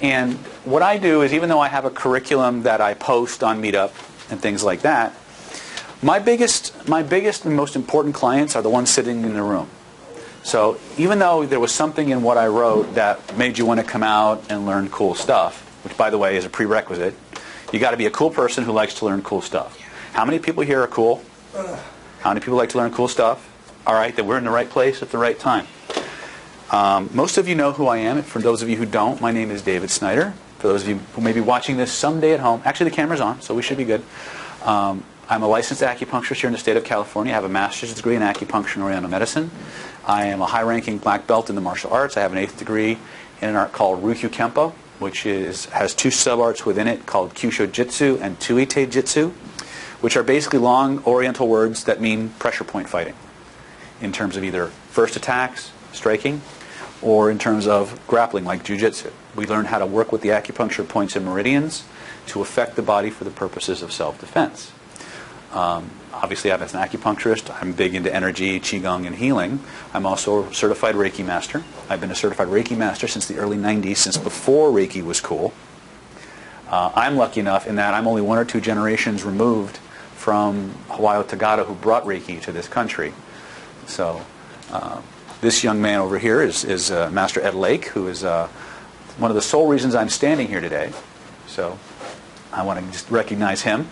And what I do is, even though I have a curriculum that I post on Meetup and things like that, my biggest and most important clients are the ones sitting in the room. So even though there was something in what I wrote that made you want to come out and learn cool stuff, which, by the way, is a prerequisite, you got to be a cool person who likes to learn cool stuff. How many people here are cool? How many people like to learn cool stuff? All right, then we're in the right place at the right time. Most of you know who I am. For those of you who don't, my name is David Snyder. For those of you who may be watching this someday at home, actually the camera's on, so we should be good. I'm a licensed acupuncturist here in the state of California. I have a master's degree in acupuncture and oriental medicine. I am a high-ranking black belt in the martial arts. I have an 8th degree in an art called Ryukyu Kempo, which has 2 sub-arts within it called Kyusho Jitsu and Tuite Jitsu, which are basically long oriental words that mean pressure point fighting in terms of either first attacks, striking, or in terms of grappling like jiu-jitsu. We learn how to work with the acupuncture points and meridians to affect the body for the purposes of self-defense. Obviously, as an acupuncturist, I'm big into energy, qigong, and healing. I'm also a certified Reiki master. I've been a certified Reiki master since the early 90s, since before Reiki was cool. I'm lucky enough in that I'm only 1 or 2 generations removed from Hawaii Tagata, who brought Reiki to this country. So this young man over here is Master Ed Lake, who is one of the sole reasons I'm standing here today. So I want to just recognize him.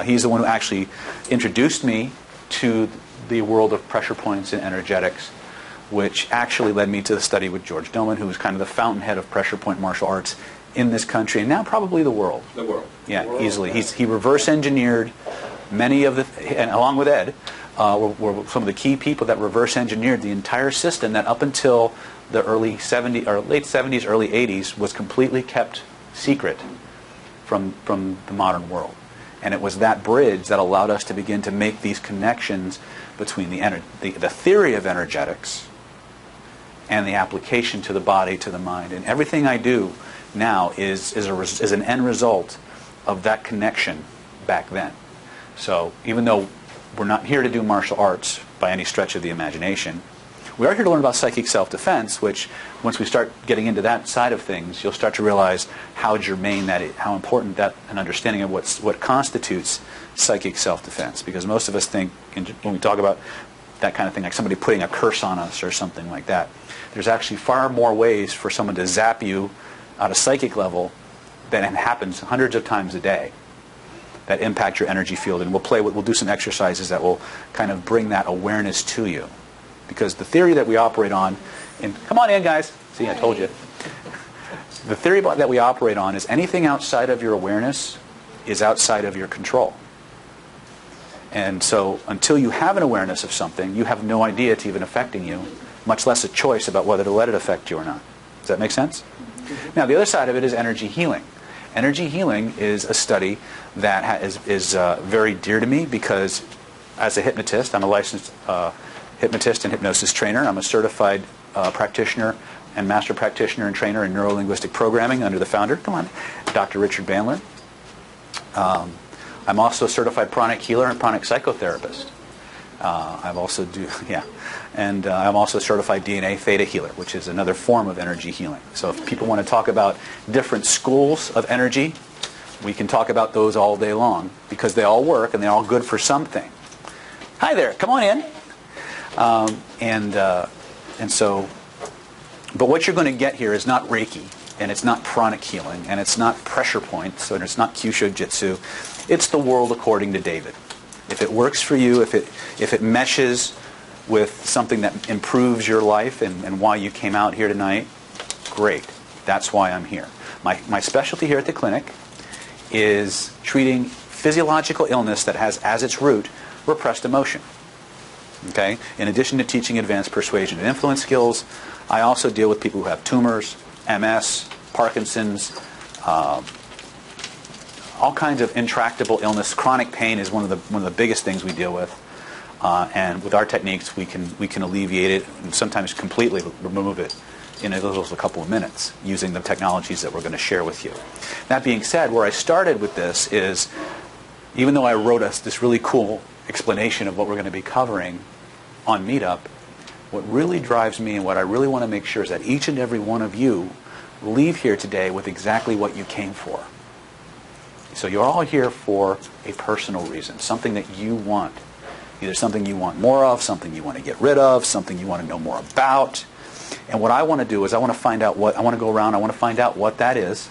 He's the one who actually introduced me to the world of pressure points and energetics, which actually led me to the study with George Doman, who was kind of the fountainhead of pressure point martial arts in this country, and now probably the world. The world. Yeah, the world. Easily. He reverse engineered many of the, and along with Ed, were some of the key people that reverse engineered the entire system that up until the early 70s or late 70s, early 80s was completely kept secret from the modern world. And it was that bridge that allowed us to begin to make these connections between the theory of energetics and the application to the body, to the mind. And everything I do now is an end result of that connection back then. So even though we're not here to do martial arts by any stretch of the imagination, we are here to learn about psychic self-defense, which once we start getting into that side of things, you'll start to realize how germane that is, how important that an understanding of what constitutes psychic self-defense. Because most of us think, when we talk about that kind of thing, like somebody putting a curse on us or something like that, there's actually far more ways for someone to zap you at a psychic level than it happens hundreds of times a day that impact your energy field. And we'll do some exercises that will kind of bring that awareness to you. Because the theory that we operate on, and come on in, guys. See, I told you. The theory that we operate on is anything outside of your awareness is outside of your control. And so until you have an awareness of something, you have no idea it's even affecting you, much less a choice about whether to let it affect you or not. Does that make sense? Now, the other side of it is energy healing. Energy healing is a study that is very dear to me because as a hypnotist, I'm a licensed hypnotist and hypnosis trainer. I'm a certified practitioner and master practitioner and trainer in neuro-linguistic programming under the founder, Dr. Richard Bandler. I'm also a certified pranic healer and pranic psychotherapist. I'm also I'm also a certified DNA theta healer, which is another form of energy healing. So if people want to talk about different schools of energy, we can talk about those all day long because they all work and they're all good for something. Hi there, come on in. But what you're going to get here is not Reiki, and it's not pranic healing, and it's not pressure points, and it's not Kyusho Jitsu. It's the world according to David. If it works for you, if it meshes with something that improves your life and why you came out here tonight, great. That's why I'm here. My specialty here at the clinic is treating physiological illness that has as its root repressed emotion. Okay? In addition to teaching advanced persuasion and influence skills, I also deal with people who have tumors, MS, Parkinson's, all kinds of intractable illness. Chronic pain is one of the biggest things we deal with, and with our techniques, we can alleviate it and sometimes completely remove it in as little as a couple of minutes using the technologies that we're going to share with you. That being said, where I started with this is, even though I wrote us this really cool explanation of what we're going to be covering on Meetup, what really drives me and what I really want to make sure is that each and every one of you leave here today with exactly what you came for. So you're all here for a personal reason, something that you want. Either something you want more of, something you want to get rid of, something you want to know more about. And what I want to do is I want to find out what, I want to go around, I want to find out what that is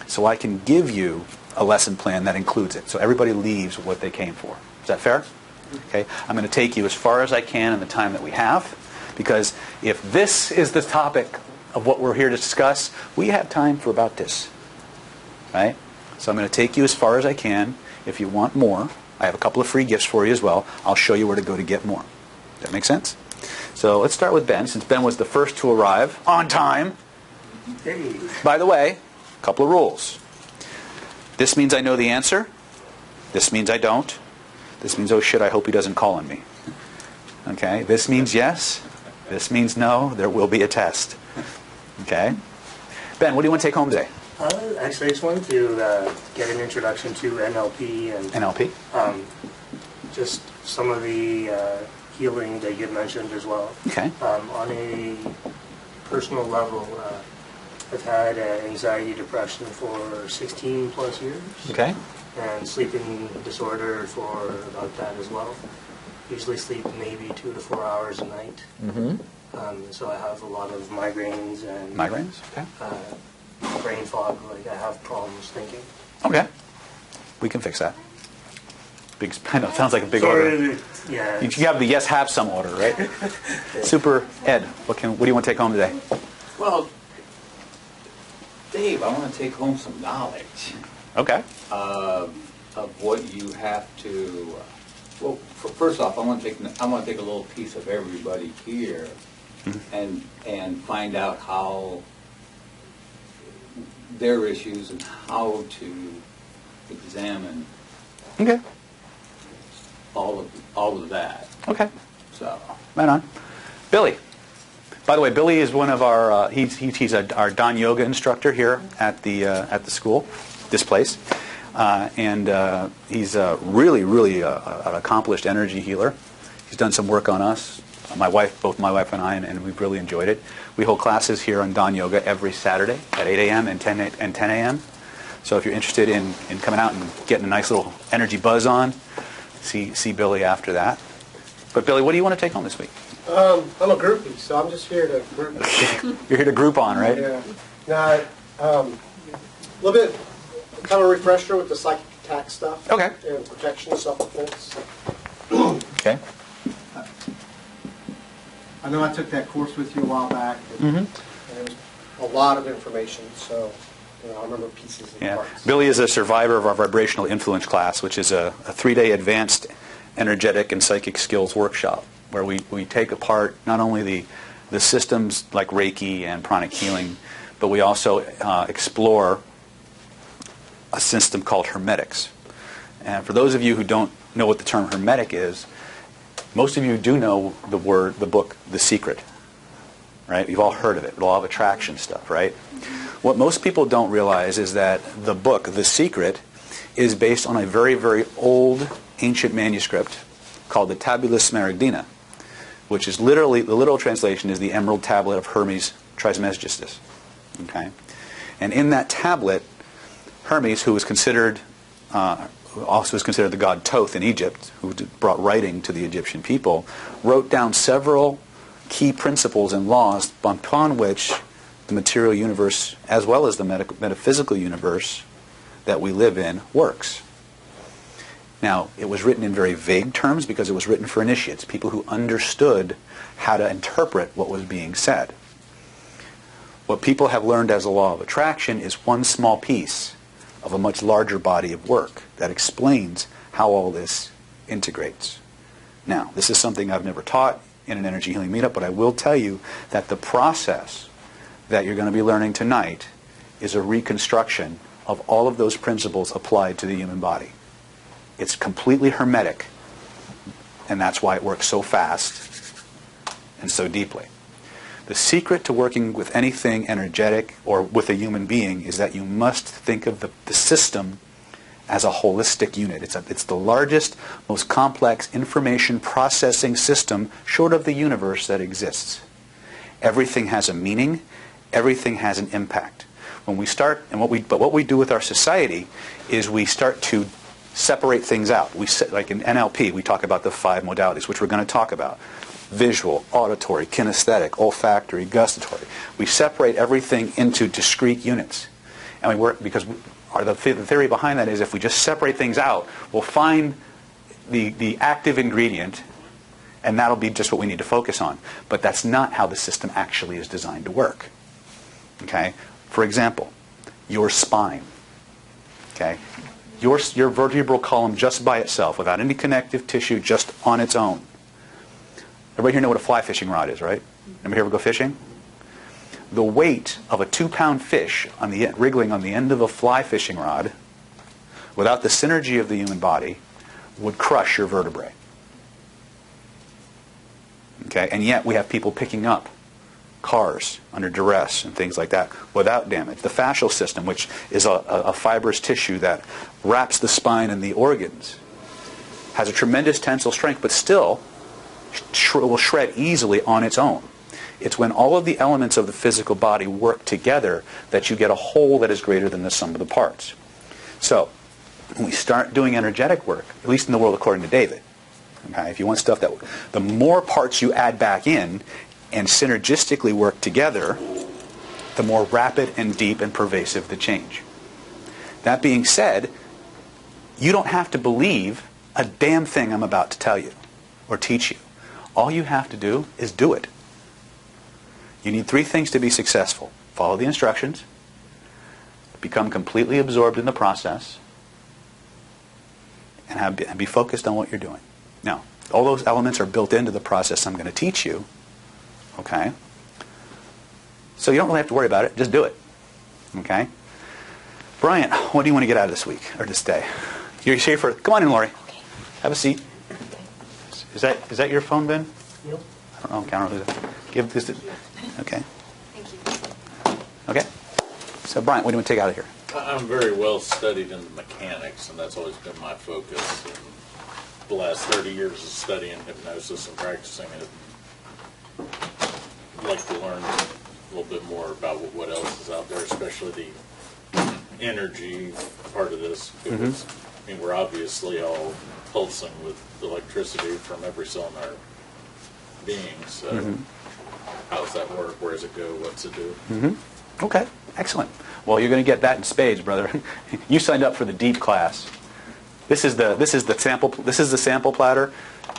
so I can give you a lesson plan that includes it. So everybody leaves what they came for. Is that fair? Okay. I'm going to take you as far as I can in the time that we have, because if this is the topic of what we're here to discuss, we have time for about this. Right? So I'm going to take you as far as I can. If you want more, I have a couple of free gifts for you as well. I'll show you where to go to get more. Does that make sense? So let's start with Ben, since Ben was the first to arrive on time. Hey. By the way, a couple of rules. This means I know the answer. This means I don't. This means, oh shit, I hope he doesn't call on me. Okay? This means yes. This means no. There will be a test. Okay? Ben, what do you want to take home today? Actually, I just wanted to get an introduction to NLP and NLP? Just some of the healing that you had mentioned as well. Okay. On a personal level, I've had anxiety, depression for 16 plus years. Okay. And sleeping disorder for about that as well. Usually sleep maybe 2 to 4 hours a night. Mm-hmm. So I have a lot of migraines and Migraines? Okay. brain fog. Like I have problems thinking. Okay. We can fix that. Big, I know, it sounds like a big order. Yeah. You have the yes, have some order, right? Super. Ed, what do you want to take home today? Well, Dave, I want to take home some knowledge Okay. of what you have to. Well, first off, I want to take a little piece of everybody here, and find out how their issues and how to examine Okay. all of that. Okay. So. Right on. Billy. By the way, Billy is one of our, he's our Don Yoga instructor here at the school, this place. And he's really an accomplished energy healer. He's done some work on us, both my wife and I, and we've really enjoyed it. We hold classes here on Don Yoga every Saturday at 8 a.m. and 10 a.m. So if you're interested in coming out and getting a nice little energy buzz on, see Billy after that. But Billy, what do you want to take home this week? I'm a groupie, so I'm just here to group. You're here to group on, right? Yeah. Now, a little bit, kind of a refresher with the psychic attack stuff. Okay. And protection, self-defense. Okay. I know I took that course with you a while back, and it was a lot of information, so I remember pieces and parts. Billy is a survivor of our vibrational influence class, which is a 3-day advanced energetic and psychic skills workshop, where we take apart not only the systems like Reiki and pranic healing, but we also explore a system called Hermetics. And for those of you who don't know what the term Hermetic is, most of you do know the book, The Secret, right? You've all heard of it, law of attraction stuff, right? What most people don't realize is that the book, The Secret, is based on a very, very old ancient manuscript called the Tabula Smaragdina, which is literally, the literal translation is the Emerald Tablet of Hermes Trismegistus. Okay? And in that tablet, Hermes, who was considered, also was considered the god Thoth in Egypt, who brought writing to the Egyptian people, wrote down several key principles and laws upon which the material universe, as well as the metaphysical universe that we live in, works. Now, it was written in very vague terms because it was written for initiates, people who understood how to interpret what was being said. What people have learned as a law of attraction is one small piece of a much larger body of work that explains how all this integrates. Now, this is something I've never taught in an energy healing meetup, but I will tell you that the process that you're going to be learning tonight is a reconstruction of all of those principles applied to the human body. It's completely hermetic, and that's why it works so fast and so deeply. The secret to working with anything energetic or with a human being is that you must think of the system as a holistic unit. It's the largest, most complex information processing system short of the universe that exists. Everything has a meaning. Everything has an impact. When we start, and what we do with our society is we start to separate things out. Like in NLP, we talk about the 5 modalities, which we're going to talk about. Visual, auditory, kinesthetic, olfactory, gustatory. We separate everything into discrete units. And we work, because the theory behind that is if we just separate things out, we'll find the active ingredient, and that'll be just what we need to focus on. But that's not how the system actually is designed to work. Okay? For example, your spine. Okay? Your vertebral column just by itself, without any connective tissue, just on its own. Everybody here know what a fly fishing rod is, right? Anybody ever go fishing? The weight of a 2-pound fish wriggling on the end of a fly fishing rod, without the synergy of the human body, would crush your vertebrae. Okay? And yet we have people picking up cars under duress and things like that without damage. The fascial system, which is a fibrous tissue that wraps the spine and the organs, has a tremendous tensile strength, but still will shred easily on its own. It's when all of the elements of the physical body work together that you get a whole that is greater than the sum of the parts. So, when we start doing energetic work, at least in the world according to David, okay, if you want stuff that, the more parts you add back in and synergistically work together, the more rapid and deep and pervasive the change. That being said, you don't have to believe a damn thing I'm about to tell you or teach you. All you have to do is do it. You need 3 things to be successful. Follow the instructions, become completely absorbed in the process, and be focused on what you're doing. Now, all those elements are built into the process I'm going to teach you. Okay? So you don't really have to worry about it. Just do it. Okay? Brian, what do you want to get out of this week or this day? You're here for... Come on in, Lori. Okay. Have a seat. Is that your phone, Ben? Yep. I don't know. Counter. Give this to... Okay. Thank you. Okay. So, Brian, what do you want to take out of here? I'm very well studied in the mechanics, and that's always been my focus. And the last 30 years of studying hypnosis and practicing it, I'd like to learn a little bit more about what else is out there, especially the energy part of this. Because, I mean, we're obviously all pulsing with electricity from every cell in our being. So, how does that work? Where does it go? What's it do? Okay. Excellent. Well, you're going to get that in spades, brother. You signed up for the deep class. This is the sample platter.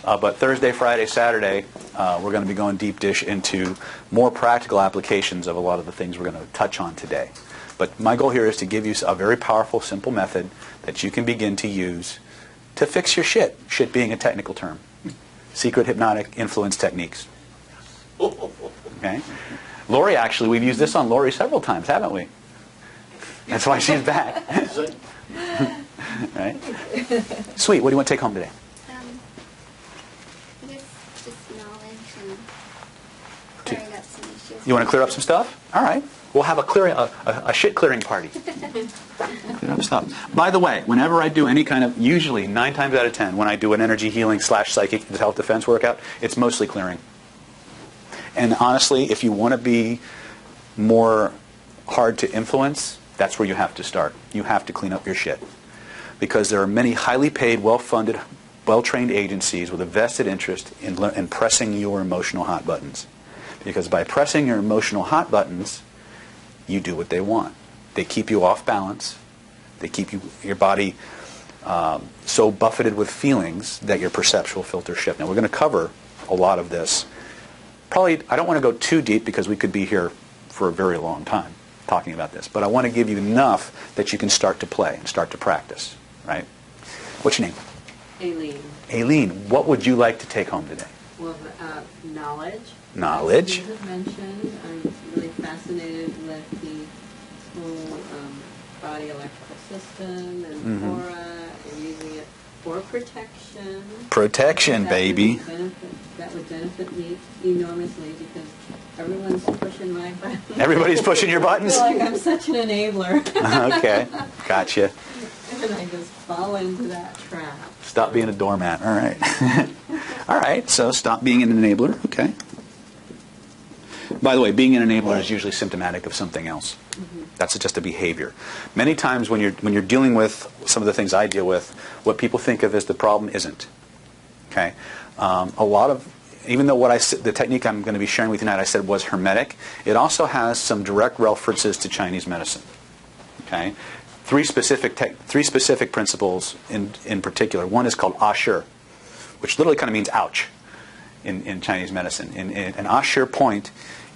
But Thursday, Friday, Saturday, we're going to be going deep dish into more practical applications of a lot of the things we're going to touch on today. But my goal here is to give you a very powerful, simple method that you can begin to use to fix your shit. Shit being a technical term. Secret hypnotic influence techniques. Okay? Lori, actually, we've used this on Lori several times, haven't we? That's why she's back. Right? Sweet. What do you want to take home today? I guess just knowledge and clearing up some issues. You want to clear up some stuff? All right. We'll have a shit clearing party. Clear up stuff. By the way, whenever I do any kind of, usually 9 times out of 10, when I do an energy healing / psychic self-defense workout, it's mostly clearing. And honestly, if you want to be more hard to influence, that's where you have to start. You have to clean up your shit. Because there are many highly paid, well-funded, well-trained agencies with a vested interest in pressing your emotional hot buttons. Because by pressing your emotional hot buttons, you do what they want. They keep you off balance. They keep your body so buffeted with feelings that your perceptual filters shift. Now, we're going to cover a lot of this. Probably, I don't want to go too deep because we could be here for a very long time talking about this. But I want to give you enough that you can start to play and start to practice. Right? What's your name? Aileen. Aileen, what would you like to take home today? Well, knowledge. Knowledge. As you have mentioned, I'm really fascinated with the whole body electrical system and aura and using it for protection. Protection, baby. That would benefit me enormously because everyone's pushing my buttons. Everybody's pushing your buttons? I feel like I'm such an enabler. Okay, gotcha. And I just fall into that trap. Stop being a doormat. All right. All right, so stop being an enabler. Okay. By the way, being an enabler is usually symptomatic of something else. That's just a behavior. Many times when you're dealing with some of the things I deal with, what people think of as the problem isn't. Okay, a lot of, even though the technique I'm going to be sharing with you tonight I said was Hermetic, it also has some direct references to Chinese medicine. Okay, three specific principles in particular. One is called Ashi, which literally kind of means ouch in Chinese medicine. An Ashi point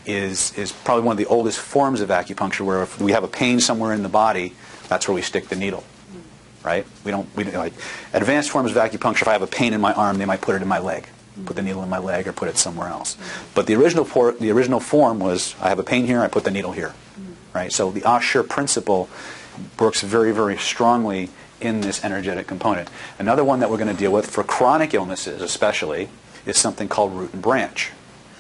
is probably one of the oldest forms of acupuncture, where if we have a pain somewhere in the body, that's where we stick the needle. Right? We don't like advanced forms of acupuncture. If I have a pain in my arm, they might put it in my leg, put the needle in my leg, or put it somewhere else. But the original form was, I have a pain here, I put the needle here. Right? So the Ashi principle works very, very strongly in this energetic component. Another one that we're going to deal with for chronic illnesses, especially, is something called root and branch,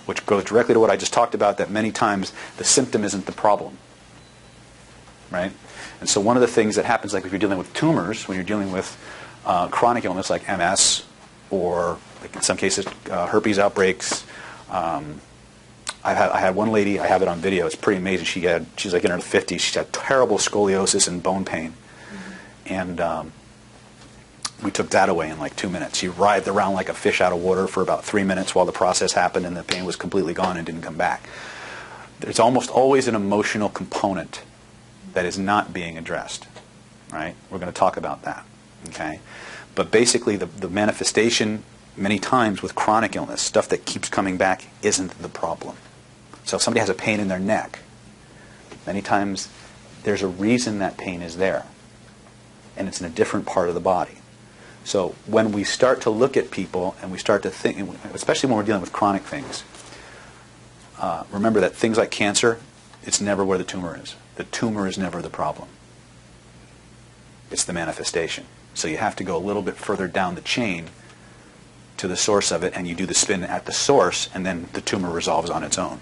which goes directly to what I just talked about. That many times the symptom isn't the problem. Right? And so one of the things that happens, like if you're dealing with tumors, when you're dealing with chronic illness like MS, or like in some cases herpes outbreaks. I had one lady, I have it on video, it's pretty amazing. She's like in her 50s, she had terrible scoliosis and bone pain. And we took that away in like 2 minutes. She writhed around like a fish out of water for about 3 minutes while the process happened, and the pain was completely gone and didn't come back. There's almost always an emotional component that is not being addressed, right? We're going to talk about that, okay? But basically the manifestation many times with chronic illness, stuff that keeps coming back, isn't the problem. So if somebody has a pain in their neck, many times there's a reason that pain is there, and it's in a different part of the body. So when we start to look at people and we start to think, especially when we're dealing with chronic things, remember that things like cancer, it's never where the tumor is. The tumor is never the problem. It's the manifestation. So you have to go a little bit further down the chain to the source of it, and you do the spin at the source, and then the tumor resolves on its own,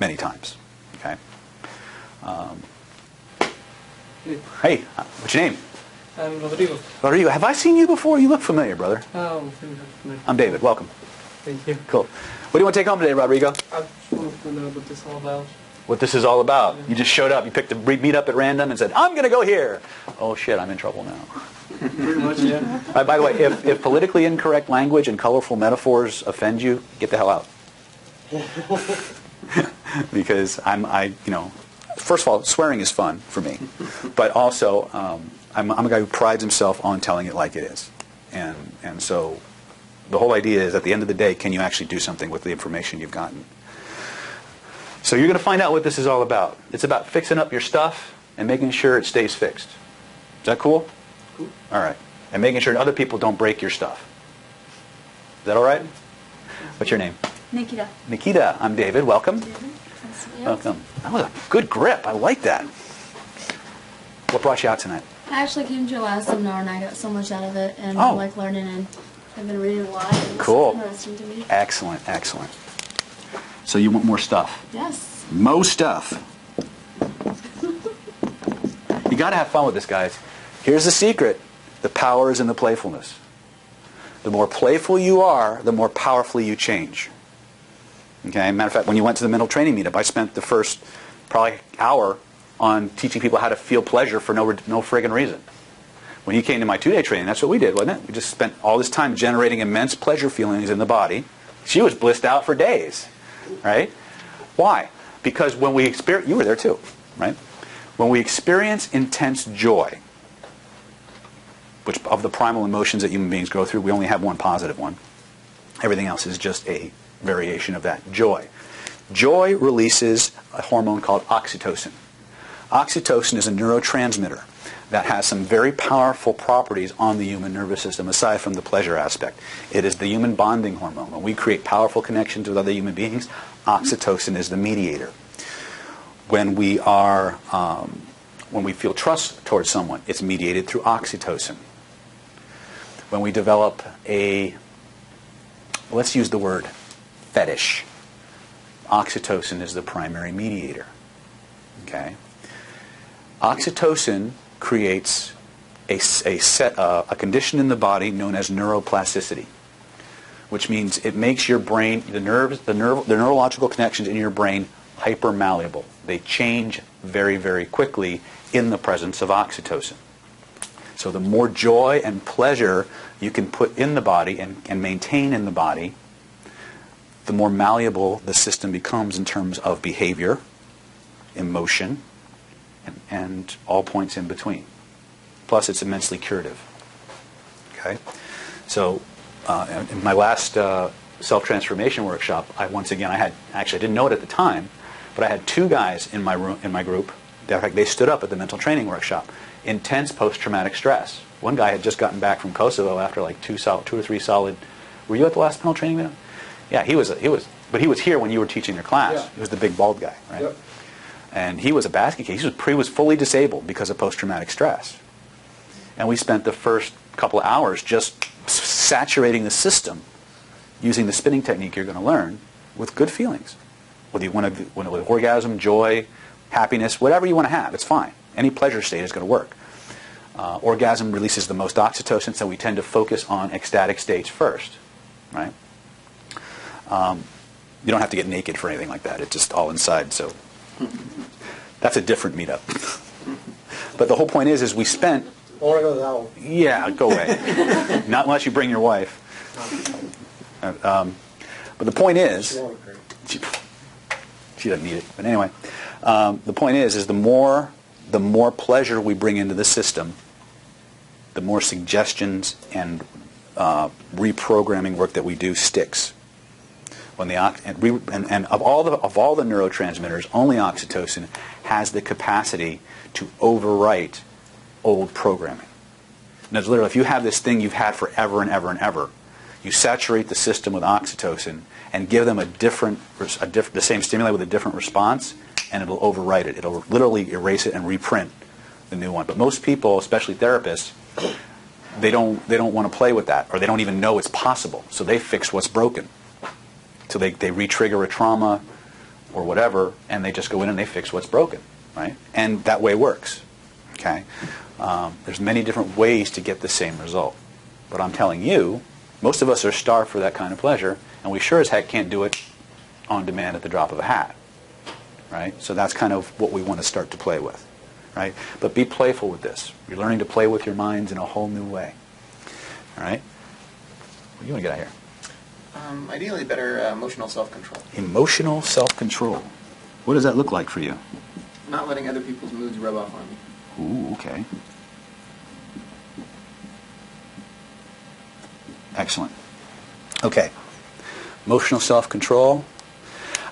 many times. Okay. Hey, what's your name? I'm Rodrigo. Rodrigo, have I seen you before? You look familiar, brother. Oh, I'm David. Welcome. thank you. Cool. What do you want to take home today, Rodrigo? I just wanted to know what this is all about. What this is all about. You just showed up. You picked a meet up at random and said, I'm going to go here. Oh, shit, I'm in trouble now. Pretty much, yeah. By the way, if politically incorrect language and colorful metaphors offend you, get the hell out. Because first of all, swearing is fun for me. But also, I'm a guy who prides himself on telling it like it is. And so the whole idea is, at the end of the day, can you actually do something with the information you've gotten? So you're going to find out what this is all about. It's about fixing up your stuff and making sure it stays fixed. Is that cool? Cool. All right. And making sure other people don't break your stuff. Is that all right? What's your name? Nikita. Nikita. I'm David. Welcome. Nice to meet you. Welcome. That was a good grip. I like that. What brought you out tonight? I actually came to your last seminar and I got so much out of it, and Oh. I like learning, and I've been reading a lot. And it's Cool. interesting to me. Excellent. Excellent. So you want more stuff? Yes. Mo stuff. You got to have fun with this, guys. Here's the secret. The power is in the playfulness. The more playful you are, the more powerfully you change. Okay? Matter of fact, when you went to the mental training meetup, I spent the first probably hour on teaching people how to feel pleasure for no friggin' reason. When you came to my 2-day training, that's what we did, wasn't it? We just spent all this time generating immense pleasure feelings in the body. She was blissed out for days. Right? Why? Because when we experience, you were there too, right? When we experience intense joy, which of the primal emotions that human beings go through, we only have one positive one. Everything else is just a variation of that. Joy. Joy releases a hormone called oxytocin. Oxytocin is a neurotransmitter that has some very powerful properties on the human nervous system, aside from the pleasure aspect. It is the human bonding hormone. When we create powerful connections with other human beings, oxytocin is the mediator. When we feel trust towards someone, it's mediated through oxytocin. When we develop let's use the word fetish, oxytocin is the primary mediator. Okay? Oxytocin creates a condition in the body known as neuroplasticity, which means it makes your brain, the neurological connections in your brain hyper malleable. They change very, very quickly in the presence of oxytocin. So the more joy and pleasure you can put in the body and maintain in the body, the more malleable the system becomes in terms of behavior, emotion, and all points in between. Plus, it's immensely curative. Okay? So, in my last self-transformation workshop, I didn't know it at the time, but I had 2 guys in my group. In fact, they stood up at the mental training workshop. Intense post-traumatic stress. One guy had just gotten back from Kosovo after like 2 or 3 solid. Were you at the last mental training meeting? Yeah, he was, but he was here when you were teaching your class. Yeah. He was the big bald guy, right? Yep. And he was a basket case. He was fully disabled because of post-traumatic stress. And we spent the first couple of hours just saturating the system using the spinning technique you're going to learn with good feelings. Whether you want to with orgasm, joy, happiness, whatever you want to have, it's fine. Any pleasure state is going to work. Orgasm releases the most oxytocin, so we tend to focus on ecstatic states first, right? You don't have to get naked for anything like that. It's just all inside, so that's a different meetup. But the whole point is we spent... I want to go to that one. Yeah, go away. Not unless you bring your wife. But the point is... She doesn't need it. But anyway, the point is the more pleasure we bring into the system, the more suggestions and reprogramming work that we do sticks. When of all the neurotransmitters, only oxytocin has the capacity to overwrite old programming. And it's literally, if you have this thing you've had forever and ever and ever, you saturate the system with oxytocin and give them the same stimuli with a different response, and it'll overwrite it. It'll literally erase it and reprint the new one. But most people, especially therapists, they don't want to play with that, or they don't even know it's possible. So they fix what's broken. So they re-trigger a trauma or whatever, and they just go in and they fix what's broken, right? And that way works. Okay. There's many different ways to get the same result. But I'm telling you, most of us are starved for that kind of pleasure, and we sure as heck can't do it on demand at the drop of a hat. Right? So that's kind of what we want to start to play with. Right? But be playful with this. You're learning to play with your minds in a whole new way. All right? What do you want to get out here? Ideally, better emotional self-control. Emotional self-control. What does that look like for you? Not letting other people's moods rub off on me. Ooh, okay. Excellent. Okay. Emotional self-control.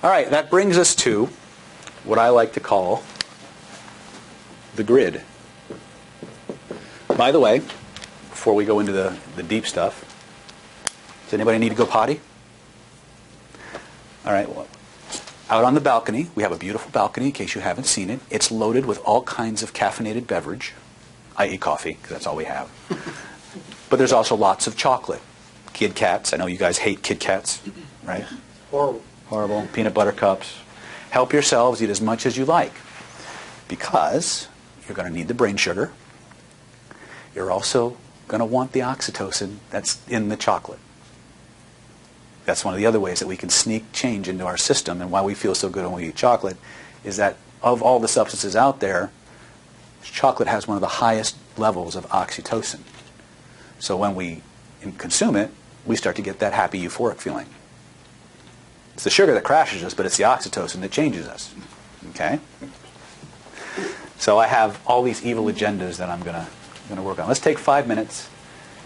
All right, that brings us to what I like to call the grid. By the way, before we go into the deep stuff, does anybody need to go potty? All right, well, out on the balcony, we have a beautiful balcony in case you haven't seen it. It's loaded with all kinds of caffeinated beverage, i.e. coffee, because that's all we have. But there's also lots of chocolate. Kit Kats. I know you guys hate Kit Kats, right? Horrible. Horrible. Peanut butter cups. Help yourselves. Eat as much as you like. Because you're going to need the brain sugar. You're also going to want the oxytocin that's in the chocolate. That's one of the other ways that we can sneak change into our system, and why we feel so good when we eat chocolate is that of all the substances out there, chocolate has one of the highest levels of oxytocin. So when we consume it, we start to get that happy, euphoric feeling. It's the sugar that crashes us, but it's the oxytocin that changes us. Okay? So I have all these evil agendas that I'm going to work on. Let's take 5 minutes,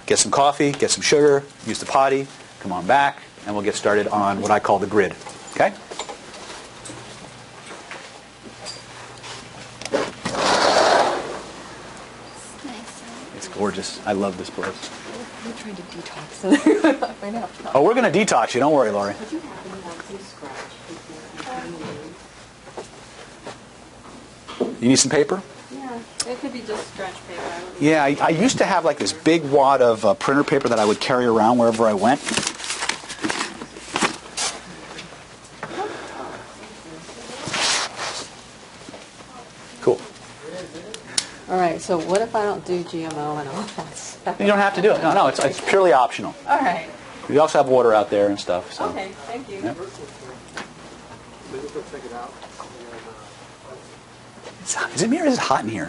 get some coffee, get some sugar, use the potty, come on back, and we'll get started on what I call the grid. Okay? It's gorgeous. I love this place. I'm trying to detox right now. Oh, we're going to detox you. Don't worry, Lori. Would you happen to have some scratch paper? You need some paper? Yeah, it could be just scratch paper. Yeah, I used to have like this big wad of printer paper that I would carry around wherever I went. Cool. All right, so what if I don't do GMO and all that stuff? You don't have to do it. No, it's purely optional. All right. We also have water out there and stuff. So. Okay, thank you. Yeah. Is it me or is it hot in here?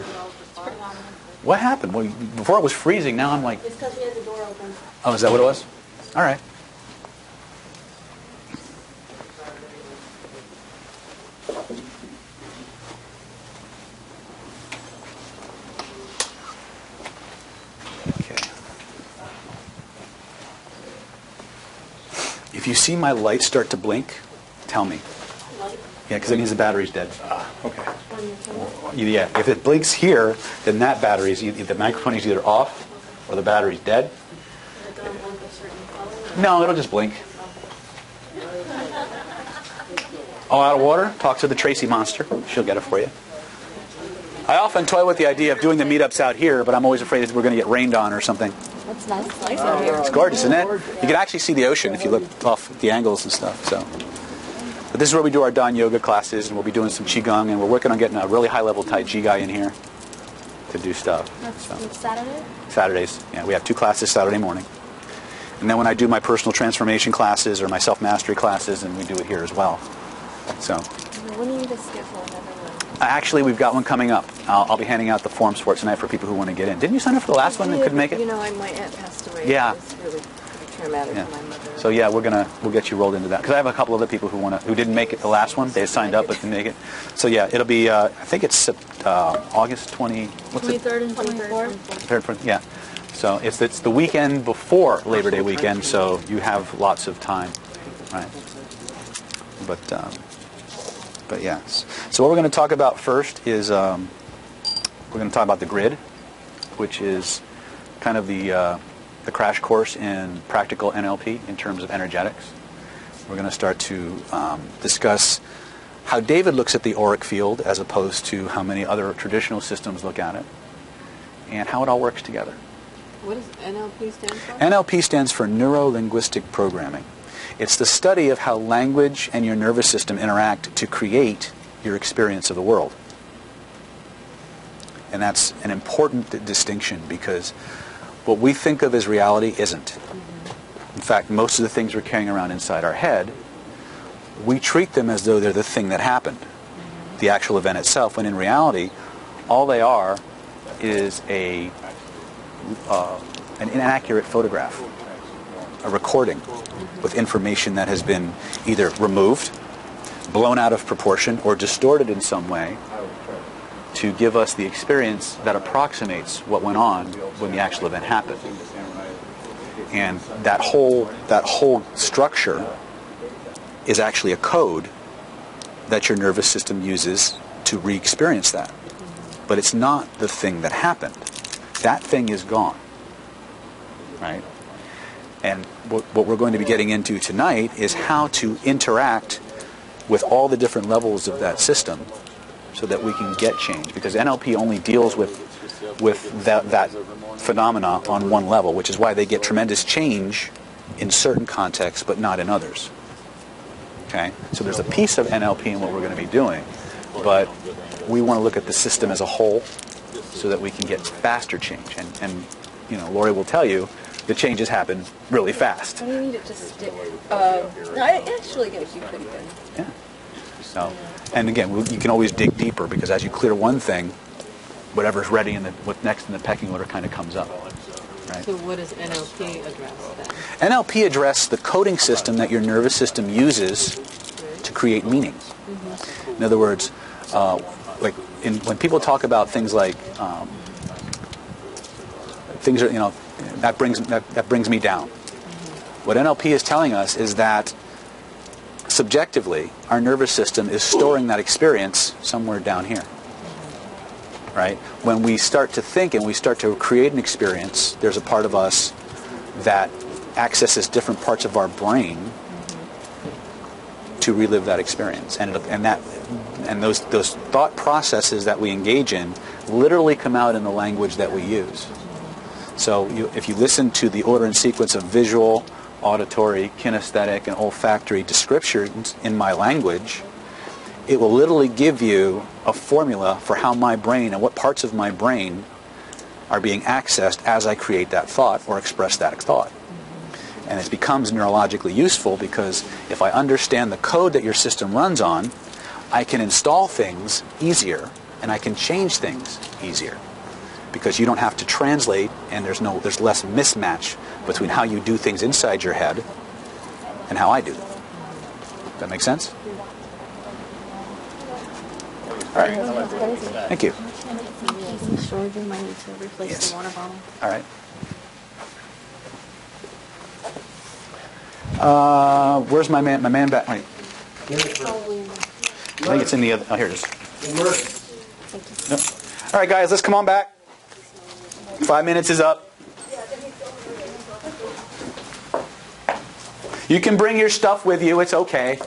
What happened? Well, before it was freezing, now I'm like... It's because we had the door open. Oh, is that what it was? All right. Okay. If you see my light start to blink, tell me. Yeah, because that means the battery's dead. Okay. Yeah, if it blinks here, then that battery's the microphone is either off or the battery's dead. No, it'll just blink. Oh, out of water? Talk to the Tracy monster. She'll get it for you. I often toy with the idea of doing the meetups out here, but I'm always afraid that we're going to get rained on or something. That's nice. It's nice out here. It's gorgeous, isn't it? You can actually see the ocean if you look off the angles and stuff. So, but this is where we do our dawn yoga classes, and we'll be doing some qigong, and we're working on getting a really high-level Tai Chi guy in here to do stuff. That's Saturday? Saturdays. Yeah, we have 2 classes Saturday morning. And then when I do my personal transformation classes or my self-mastery classes, and we do it here as well. So. When do you need to schedule another one? Actually, we've got one coming up. I'll be handing out the forms for it tonight for people who want to get in. Didn't you sign up for the last one and couldn't make it? You know, my aunt passed away. Yeah. It was really pretty traumatic for my mother. So yeah, we'll get you rolled into that because I have a couple other people who didn't make it the last one. They signed up but didn't make it. So yeah, it'll be I think it's August 20. What's 23rd and 24th. Yeah. So it's the weekend before Labor Day weekend, so you have lots of time, right? But yes. So what we're going to talk about first is we're going to talk about the grid, which is kind of the crash course in practical NLP in terms of energetics. We're going to start to discuss how David looks at the auric field as opposed to how many other traditional systems look at it, and how it all works together. What does NLP stand for? NLP stands for Neuro-Linguistic Programming. It's the study of how language and your nervous system interact to create your experience of the world. And that's an important distinction because what we think of as reality isn't. In fact, most of the things we're carrying around inside our head, we treat them as though they're the thing that happened, the actual event itself, when in reality, all they are is an inaccurate photograph, a recording with information that has been either removed, blown out of proportion, or distorted in some way to give us the experience that approximates what went on when the actual event happened. And that whole structure is actually a code that your nervous system uses to re-experience that. But it's not the thing that happened. That thing is gone. Right? And what we're going to be getting into tonight is how to interact with all the different levels of that system so that we can get change. Because NLP only deals with that phenomena on one level, which is why they get tremendous change in certain contexts but not in others. Okay? So there's a piece of NLP in what we're going to be doing, but we want to look at the system as a whole so that we can get faster change. And you know, Lori will tell you, the changes happen really fast. And you need it to stick. No, it actually goes you pretty good. Yeah. So, and again, you can always dig deeper because as you clear one thing, whatever's ready and what's next in the pecking order kind of comes up. Right? So what does NLP address then? NLP addresses the coding system that your nervous system uses to create meaning. Mm-hmm. In other words, when people talk about things like things are, that brings me down. What NLP is telling us is that subjectively, our nervous system is storing that experience somewhere down here. Right? When we start to think and we start to create an experience, there's a part of us that accesses different parts of our brain to relive that experience, and those thought processes that we engage in literally come out in the language that we use. So if you listen to the order and sequence of visual, auditory, kinesthetic, and olfactory descriptions in my language, it will literally give you a formula for how my brain and what parts of my brain are being accessed as I create that thought or express that thought. And it becomes neurologically useful because if I understand the code that your system runs on, I can install things easier and I can change things easier because you don't have to translate, and there's less mismatch between how you do things inside your head and how I do them. Does that make sense? All right. Thank you. Storage room, I need to replace Yes. the water bottle. All right. Where's my man? My man back. Wait. Probably in the... I think it's in the other. Oh, here it is. Nope. All right, guys, let's come on back. 5 minutes is up. You can bring your stuff with you. It's okay.